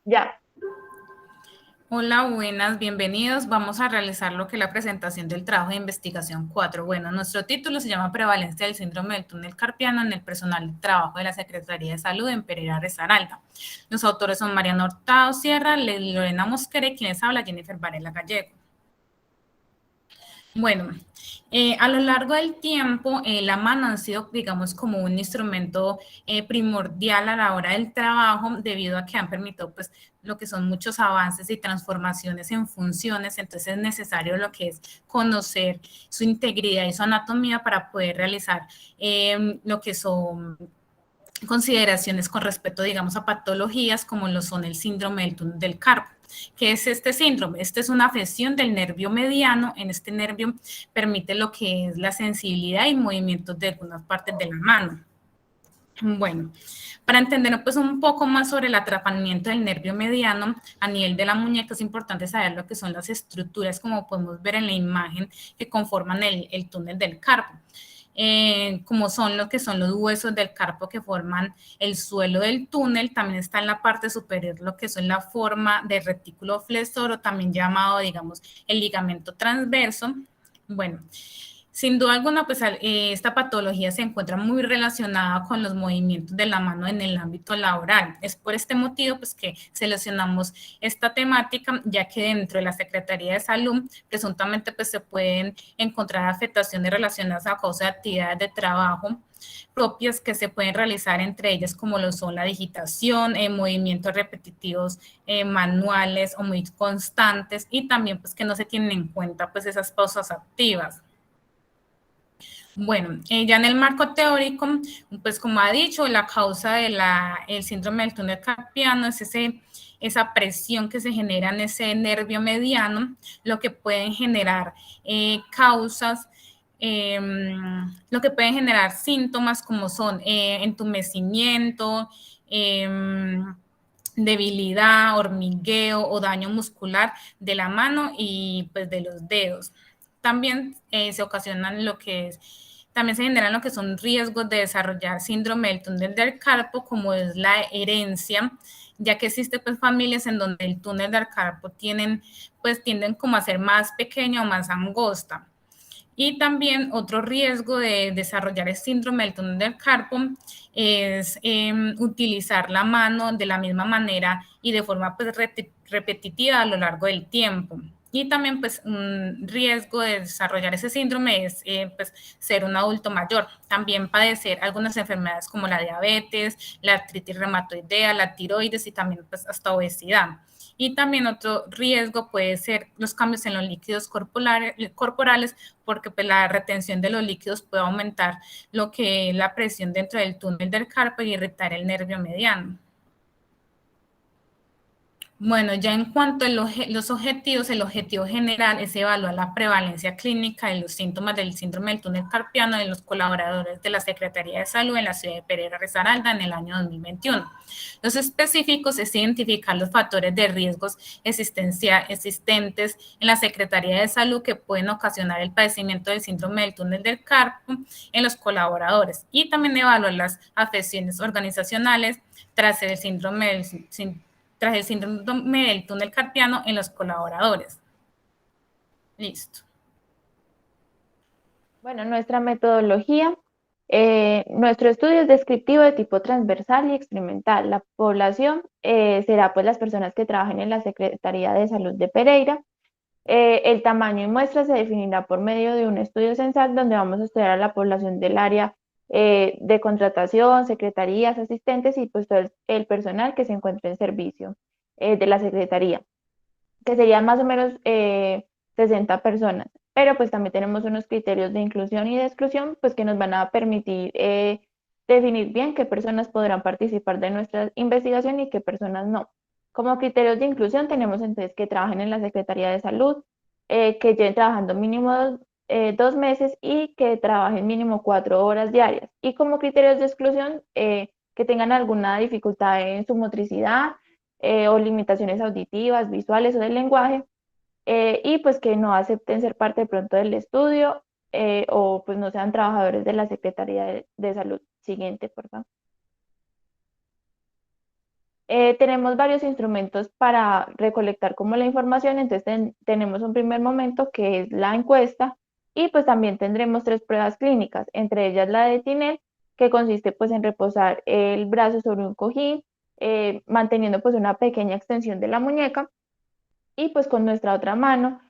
Ya. Hola, buenas, bienvenidos. Vamos a realizar lo que es la presentación del trabajo de investigación 4. Bueno, nuestro título se llama Prevalencia del síndrome del túnel carpiano en el personal de trabajo de la Secretaría de Salud en Pereira Risaralda. Los autores son Mariana Hurtado Sierra, Lorena Mosquera y quienes habla Jennifer Varela Gallego. Bueno, a lo largo del tiempo, la mano ha sido, digamos, como un instrumento primordial a la hora del trabajo, debido a que han permitido, pues, lo que son muchos avances y transformaciones en funciones. Entonces, es necesario lo que es conocer su integridad y su anatomía para poder realizar lo que son consideraciones con respecto, digamos, a patologías como lo son el síndrome del túnel del carpo. ¿Qué es este síndrome? Este es una afección del nervio mediano. En este nervio permite lo que es la sensibilidad y movimientos de algunas partes de la mano. Bueno, para entender pues un poco más sobre el atrapamiento del nervio mediano a nivel de la muñeca, es importante saber lo que son las estructuras, como podemos ver en la imagen, que conforman el túnel del carpo. Como son lo que son los huesos del carpo que forman el suelo del túnel. También está en la parte superior lo que son la forma de retículo flexor, o también llamado, digamos, el ligamento transverso. Bueno, sin duda alguna, pues esta patología se encuentra muy relacionada con los movimientos de la mano en el ámbito laboral. Es por este motivo, pues, que seleccionamos esta temática, ya que dentro de la Secretaría de Salud, presuntamente, pues, se pueden encontrar afectaciones relacionadas a causa de actividades de trabajo propias que se pueden realizar, entre ellas como lo son la digitación, movimientos repetitivos manuales o muy constantes, y también pues que no se tienen en cuenta pues esas pausas activas. Bueno, ya en el marco teórico, pues como ha dicho, la causa de el síndrome del túnel carpiano es esa presión que se genera en ese nervio mediano, lo que pueden generar causas, eh, lo que pueden generar síntomas como son entumecimiento, debilidad, hormigueo o daño muscular de la mano y pues de los dedos. También se ocasionan lo que es, también se generan lo que son riesgos de desarrollar síndrome del túnel del carpo, como es la herencia, ya que existen pues familias en donde el túnel del carpo tienden como a ser más pequeña o más angosta. Y también otro riesgo de desarrollar el síndrome del túnel del carpo es utilizar la mano de la misma manera y de forma pues, repetitiva a lo largo del tiempo. Y también pues un riesgo de desarrollar ese síndrome es pues, ser un adulto mayor. También padecer algunas enfermedades como la diabetes, la artritis reumatoidea, la tiroides y también pues hasta obesidad. Y también otro riesgo puede ser los cambios en los líquidos corporales, porque pues, la retención de los líquidos puede aumentar lo que es la presión dentro del túnel del carpo y irritar el nervio mediano. Bueno, ya en cuanto a los objetivos, el objetivo general es evaluar la prevalencia clínica de los síntomas del síndrome del túnel carpiano de los colaboradores de la Secretaría de Salud en la ciudad de Pereira Risaralda en el año 2021. Los específicos es identificar los factores de riesgos existentes en la Secretaría de Salud que pueden ocasionar el padecimiento del síndrome del túnel del carpo en los colaboradores, y también evaluar las afecciones organizacionales tras el síndrome del túnel carpiano en los colaboradores. Listo. Bueno, nuestra metodología, nuestro estudio es descriptivo de tipo transversal y experimental. La población será pues las personas que trabajen en la Secretaría de Salud de Pereira. El tamaño y muestra se definirá por medio de un estudio censal donde vamos a estudiar a la población del área de contratación, secretarías, asistentes y pues todo el personal que se encuentre en servicio de la Secretaría, que serían más o menos 60 personas. Pero pues también tenemos unos criterios de inclusión y de exclusión, pues que nos van a permitir definir bien qué personas podrán participar de nuestra investigación y qué personas no. Como criterios de inclusión tenemos entonces que trabajen en la Secretaría de Salud, que lleven trabajando mínimo 2 meses y que trabajen mínimo 4 horas diarias. Y como criterios de exclusión, que tengan alguna dificultad en su motricidad, o limitaciones auditivas, visuales o del lenguaje, y pues que no acepten ser parte de pronto del estudio, o pues no sean trabajadores de la Secretaría de Salud. Siguiente, por favor. Tenemos varios instrumentos para recolectar como la información, entonces tenemos un primer momento que es la encuesta y pues también tendremos 3 pruebas clínicas, entre ellas la de Tinel, que consiste pues en reposar el brazo sobre un cojín, manteniendo pues una pequeña extensión de la muñeca y pues con nuestra otra mano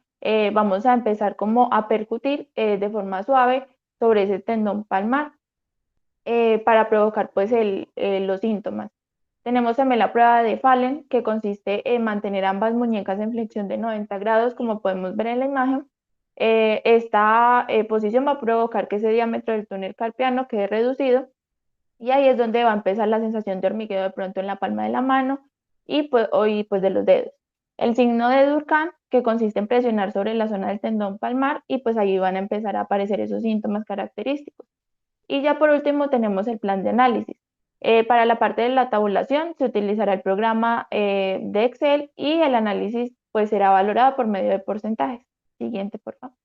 vamos a empezar como a percutir de forma suave sobre ese tendón palmar para provocar pues los síntomas. Tenemos también la prueba de Fallen, que consiste en mantener ambas muñecas en flexión de 90 grados, como podemos ver en la imagen. Esta posición va a provocar que ese diámetro del túnel carpiano quede reducido y ahí es donde va a empezar la sensación de hormigueo de pronto en la palma de la mano y pues de los dedos. El signo de Durkheim, que consiste en presionar sobre la zona del tendón palmar y pues ahí van a empezar a aparecer esos síntomas característicos. Y ya por último tenemos el plan de análisis. Para la parte de la tabulación se utilizará el programa de Excel y el análisis pues será valorado por medio de porcentajes. Siguiente, por favor.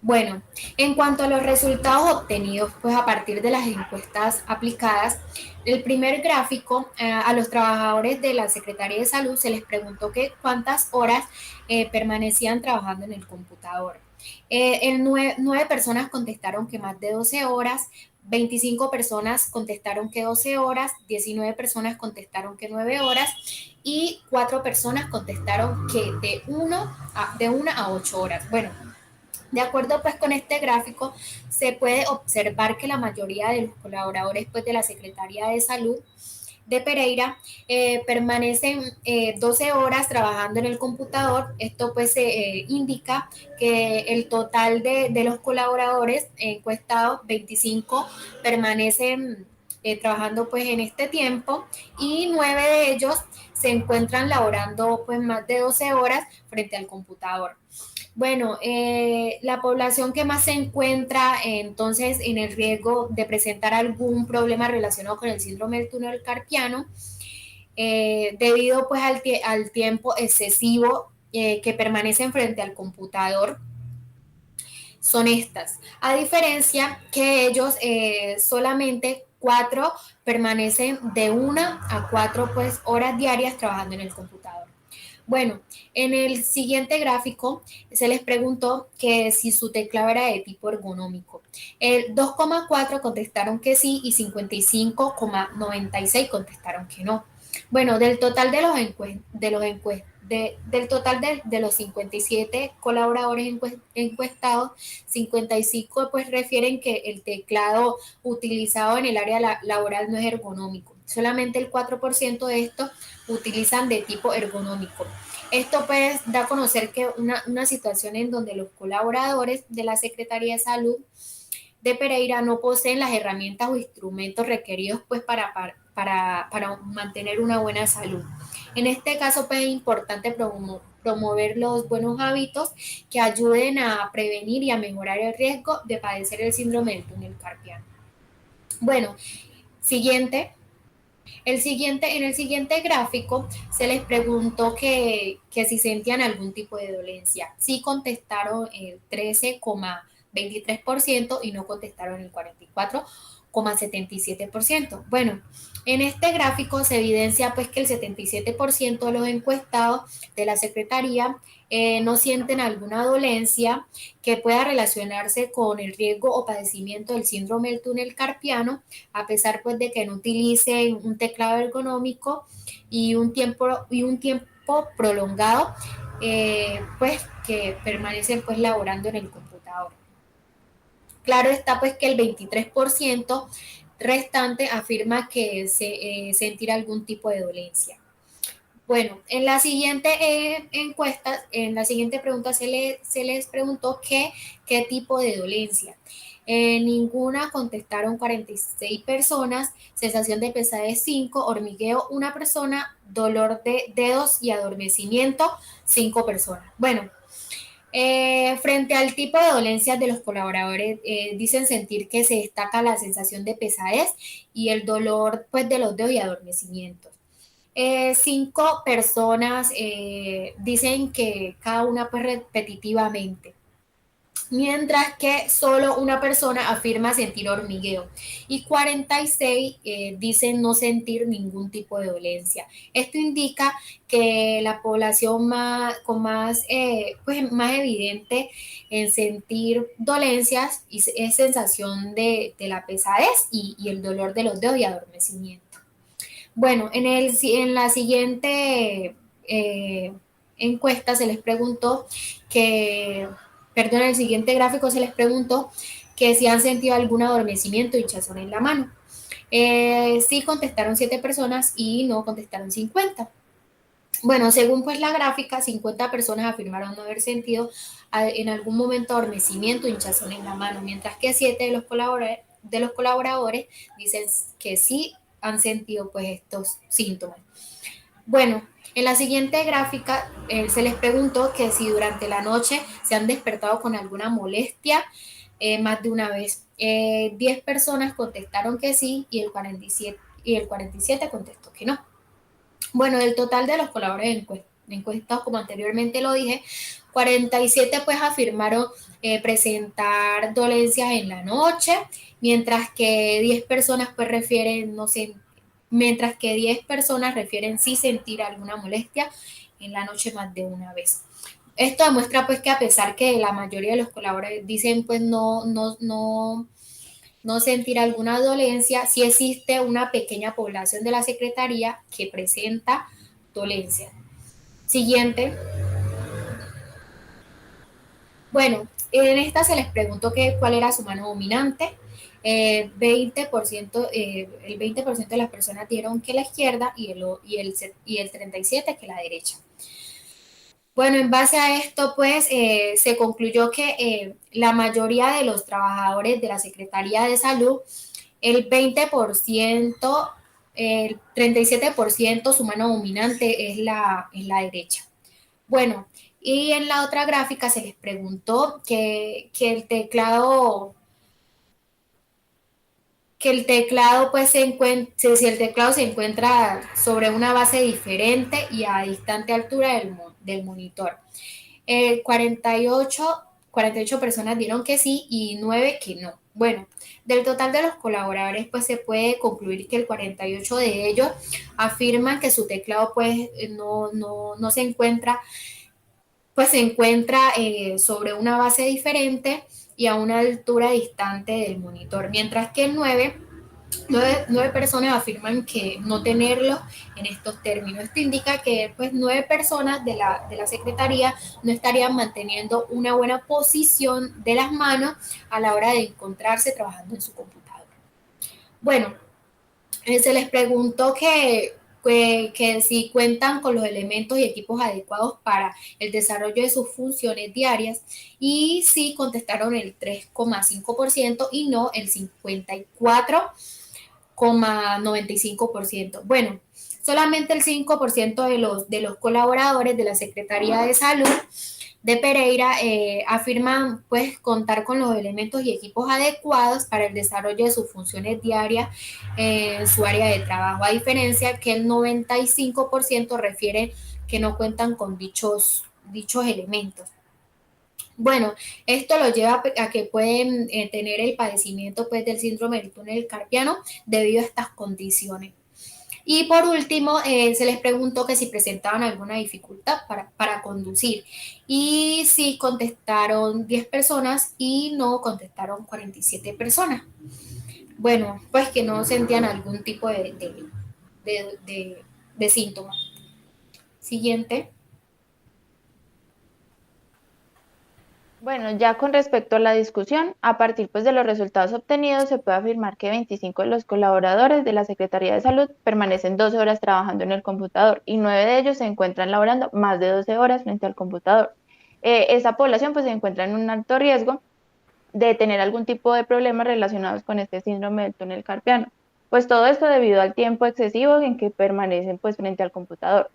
Bueno, en cuanto a los resultados obtenidos, pues a partir de las encuestas aplicadas, el primer gráfico a los trabajadores de la Secretaría de Salud se les preguntó que cuántas horas permanecían trabajando en el computador. 9 personas contestaron que más de 12 horas, 25 personas contestaron que 12 horas, 19 personas contestaron que 9 horas y 4 personas contestaron que de 1 a 8 horas. Bueno, de acuerdo pues con este gráfico, se puede observar que la mayoría de los colaboradores pues de la Secretaría de Salud de Pereira permanecen 12 horas trabajando en el computador. Esto pues indica que el total de los colaboradores encuestados, 25, permanecen trabajando pues en este tiempo y 9 de ellos se encuentran laborando pues más de 12 horas frente al computador. Bueno, la población que más se encuentra entonces en el riesgo de presentar algún problema relacionado con el síndrome del túnel carpiano, debido pues al tiempo excesivo que permanecen frente al computador, son estas. A diferencia que ellos solamente 4 permanecen de 1 a 4 pues, horas diarias trabajando en el computador. Bueno, en el siguiente gráfico se les preguntó que si su teclado era de tipo ergonómico. El 2,4 contestaron que sí y 55,96 contestaron que no. Bueno, del total de los 57 colaboradores encuestados, 55 pues refieren que el teclado utilizado en el área laboral no es ergonómico. Solamente el 4% de estos utilizan de tipo ergonómico. Esto pues da a conocer que una situación en donde los colaboradores de la Secretaría de Salud de Pereira no poseen las herramientas o instrumentos requeridos pues para mantener una buena salud. En este caso pues es importante promover los buenos hábitos que ayuden a prevenir y a mejorar el riesgo de padecer el síndrome del túnel carpiano. Bueno, en el siguiente gráfico se les preguntó que si sentían algún tipo de dolencia. Sí contestaron el 13,23% y no contestaron el 44,77%. Bueno, en este gráfico se evidencia pues que el 77% de los encuestados de la Secretaría no sienten alguna dolencia que pueda relacionarse con el riesgo o padecimiento del síndrome del túnel carpiano, a pesar pues de que no utilicen un teclado ergonómico y un tiempo prolongado, pues que permanecen pues laborando en el computador. Claro está pues que el 23% restante afirma que sentir algún tipo de dolencia. Bueno, en la siguiente encuesta, en la siguiente pregunta se les preguntó qué tipo de dolencia. Ninguna contestaron 46 personas, sensación de pesadez 5, hormigueo 1 persona, dolor de dedos y adormecimiento 5 personas. Bueno, frente al tipo de dolencias de los colaboradores, dicen sentir que se destaca la sensación de pesadez y el dolor pues, de los dedos y adormecimientos. 5 personas dicen que cada una pues repetitivamente. mientras que solo una persona afirma sentir hormigueo y 46 dicen no sentir ningún tipo de dolencia. Esto indica que la población pues más evidente en sentir dolencias es sensación de la pesadez y el dolor de los dedos y adormecimiento. Bueno, en la siguiente encuesta se les preguntó que, perdón, en el siguiente gráfico se les preguntó que si han sentido algún adormecimiento o hinchazón en la mano. Sí contestaron 7 personas y no contestaron 50. Bueno, según pues la gráfica, 50 personas afirmaron no haber sentido en algún momento adormecimiento o hinchazón en la mano, mientras que 7 de los colaboradores dicen que sí han sentido pues estos síntomas. Bueno, en la siguiente gráfica se les preguntó que si durante la noche se han despertado con alguna molestia más de una vez. 10 personas contestaron que sí y el 47 contestó que no. Bueno, el total de los colaboradores encuestados, como anteriormente lo dije, 47 pues afirmaron presentar dolencias en la noche, mientras que 10 personas pues refieren no sé, mientras que 10 personas refieren sí sentir alguna molestia en la noche más de una vez. Esto demuestra pues que a pesar que la mayoría de los colaboradores dicen pues no sentir alguna dolencia, sí existe una pequeña población de la Secretaría que presenta dolencia. Siguiente. Bueno, en esta se les preguntó cuál era su mano dominante. 20%, el 20% de las personas dieron que la izquierda y el 37% que la derecha. Bueno, en base a esto, pues se concluyó que la mayoría de los trabajadores de la Secretaría de Salud, el 20%, el 37% su mano dominante es la derecha. Bueno, y en la otra gráfica se les preguntó que el teclado pues si el teclado se encuentra sobre una base diferente y a distante altura del monitor. 48 personas dieron que sí y 9 que no. Bueno, del total de los colaboradores pues se puede concluir que el 48 de ellos afirman que su teclado pues no se encuentra sobre una base diferente y a una altura distante del monitor, mientras que nueve personas afirman que no tenerlo en estos términos. Esto indica que pues 9 personas de la Secretaría no estarían manteniendo una buena posición de las manos a la hora de encontrarse trabajando en su computadora. Bueno, se les preguntó que si cuentan con los elementos y equipos adecuados para el desarrollo de sus funciones diarias y sí contestaron el 3,5% y no el 54,95%. Bueno, solamente el 5% de los colaboradores de la Secretaría de Salud de Pereira afirman pues contar con los elementos y equipos adecuados para el desarrollo de sus funciones diarias en su área de trabajo, a diferencia que el 95% refiere que no cuentan con dichos elementos. Bueno, esto lo lleva a que pueden tener el padecimiento pues, del síndrome del túnel carpiano debido a estas condiciones. Y por último, se les preguntó que si presentaban alguna dificultad para conducir. Y sí contestaron 10 personas y no contestaron 47 personas. Bueno, pues que no sentían algún tipo de síntomas. Siguiente. Bueno, ya con respecto a la discusión, a partir pues de los resultados obtenidos, se puede afirmar que 25 de los colaboradores de la Secretaría de Salud permanecen 12 horas trabajando en el computador y 9 de ellos se encuentran laborando más de 12 horas frente al computador. Esta población pues se encuentra en un alto riesgo de tener algún tipo de problemas relacionados con este síndrome del túnel carpiano. Pues todo esto debido al tiempo excesivo en que permanecen pues frente al computador.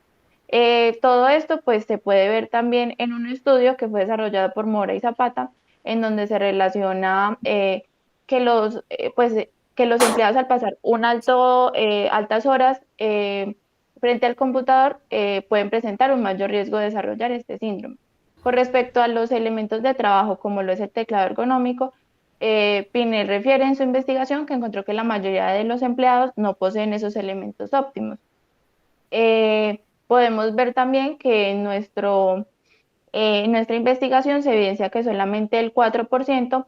Todo esto pues se puede ver también en un estudio que fue desarrollado por Mora y Zapata, en donde se relaciona que los empleados al pasar altas horas frente al computador pueden presentar un mayor riesgo de desarrollar este síndrome. Con respecto a los elementos de trabajo, como lo es el teclado ergonómico, Pinel refiere en su investigación que encontró que la mayoría de los empleados no poseen esos elementos óptimos. Podemos ver también que en nuestra investigación se evidencia que solamente el 4%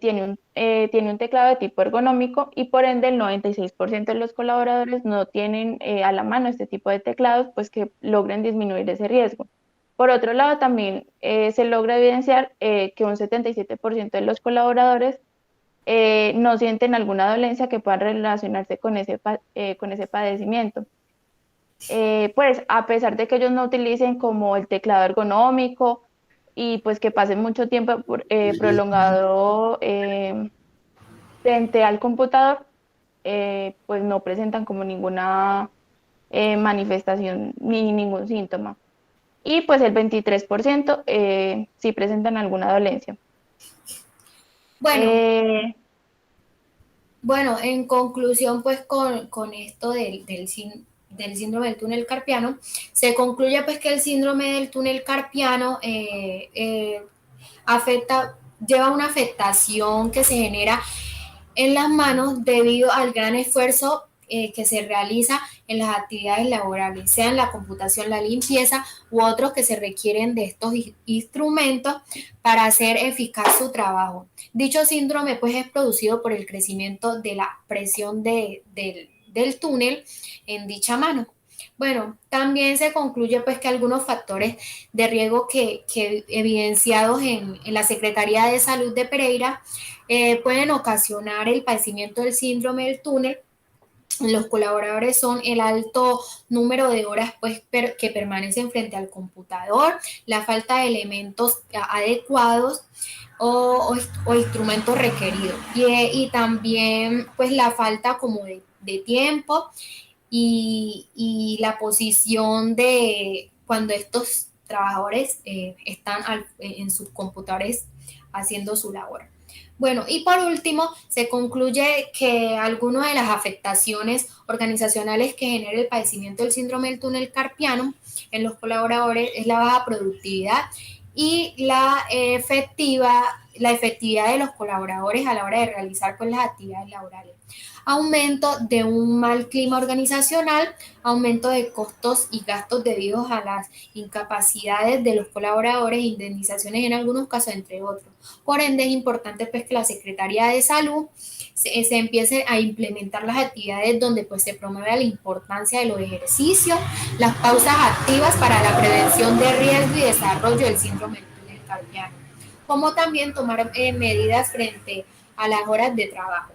tiene un teclado de tipo ergonómico y por ende el 96% de los colaboradores no tienen a la mano este tipo de teclados, pues que logren disminuir ese riesgo. Por otro lado, también se logra evidenciar que un 77% de los colaboradores no sienten alguna dolencia que pueda relacionarse con ese padecimiento. Pues a pesar de que ellos no utilicen como el teclado ergonómico y pues que pasen mucho tiempo prolongado frente al computador, pues no presentan como ninguna manifestación ni ningún síntoma. Y pues el 23% sí presentan alguna dolencia. Bueno, Eh, Bueno, en conclusión, pues con esto del síndrome del túnel carpiano, se concluye pues que el síndrome del túnel carpiano lleva una afectación que se genera en las manos debido al gran esfuerzo que se realiza en las actividades laborales, sea en la computación, la limpieza u otros que se requieren de estos instrumentos para hacer eficaz su trabajo. Dicho síndrome pues es producido por el crecimiento de la presión del túnel en dicha mano. Bueno, también se concluye pues que algunos factores de riesgo que evidenciados en la Secretaría de Salud de Pereira pueden ocasionar el padecimiento del síndrome del túnel. Los colaboradores son el alto número de horas pues, que permanecen frente al computador, la falta de elementos adecuados o instrumentos requeridos y también pues la falta como de tiempo y la posición de cuando estos trabajadores están en sus computadores haciendo su labor. Bueno, y por último, se concluye que algunas de las afectaciones organizacionales que genera el padecimiento del síndrome del túnel carpiano en los colaboradores es la baja productividad y la efectividad de los colaboradores a la hora de realizar pues, las actividades laborales. Aumento de un mal clima organizacional, aumento de costos y gastos debidos a las incapacidades de los colaboradores, indemnizaciones en algunos casos, entre otros. Por ende, es importante pues, que la Secretaría de Salud se empiece a implementar las actividades donde pues, se promueve la importancia de los ejercicios, las pausas activas para la prevención de riesgo y desarrollo del síndrome del túnel carpiano, como también tomar medidas frente a las horas de trabajo.